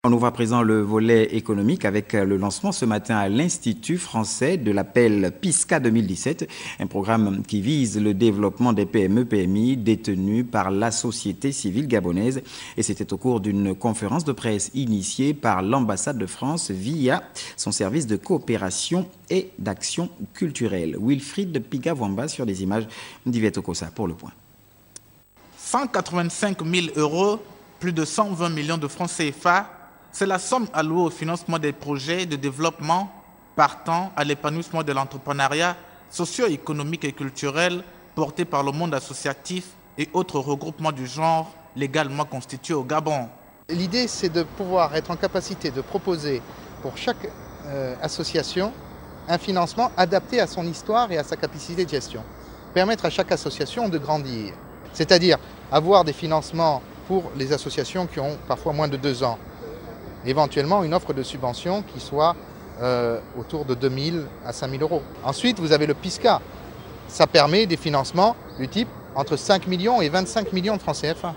On ouvre à présent le volet économique avec le lancement ce matin à l'Institut français de l'appel PISCA 2017, un programme qui vise le développement des PME-PMI détenus par la société civile gabonaise. Et c'était au cours d'une conférence de presse initiée par l'ambassade de France via son service de coopération et d'action culturelle. Wilfried Pigavwamba sur des images d'Yvette Okosa pour le point. 185 000 €, plus de 120 millions de francs CFA, c'est la somme allouée au financement des projets de développement partant à l'épanouissement de l'entrepreneuriat socio-économique et culturel porté par le monde associatif et autres regroupements du genre légalement constitués au Gabon. L'idée, c'est de pouvoir être en capacité de proposer pour chaque association un financement adapté à son histoire et à sa capacité de gestion. Permettre à chaque association de grandir, c'est-à-dire avoir des financements pour les associations qui ont parfois moins de 2 ans. Éventuellement une offre de subvention qui soit autour de 2 000 à 5 000 €. Ensuite, vous avez le PISCA. Ça permet des financements du type entre 5 millions et 25 millions de francs CFA.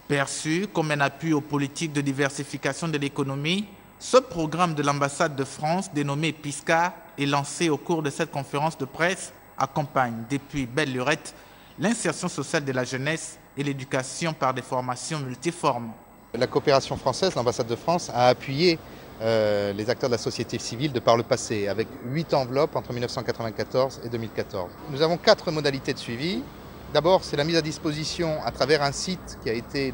Perçu comme un appui aux politiques de diversification de l'économie, ce programme de l'ambassade de France, dénommé PISCA, et lancé au cours de cette conférence de presse, accompagne depuis belle lurette l'insertion sociale de la jeunesse et l'éducation par des formations multiformes. La coopération française, l'ambassade de France, a appuyé les acteurs de la société civile de par le passé, avec 8 enveloppes entre 1994 et 2014. Nous avons 4 modalités de suivi. D'abord, c'est la mise à disposition à travers un site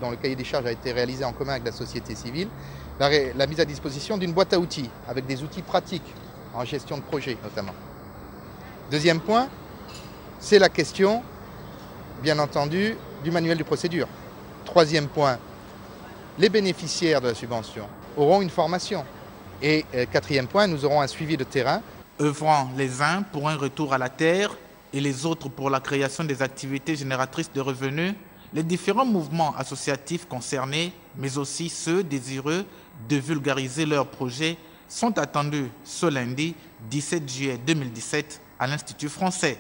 dont le cahier des charges a été réalisé en commun avec la société civile, la mise à disposition d'une boîte à outils, avec des outils pratiques en gestion de projet notamment. Deuxième point, c'est la question, bien entendu, du manuel de procédure. Troisième point, les bénéficiaires de la subvention auront une formation. Et quatrième point, nous aurons un suivi de terrain. Œuvrant les uns pour un retour à la terre et les autres pour la création des activités génératrices de revenus, les différents mouvements associatifs concernés, mais aussi ceux désireux de vulgariser leurs projets, sont attendus ce lundi 17 juillet 2017 à l'Institut français.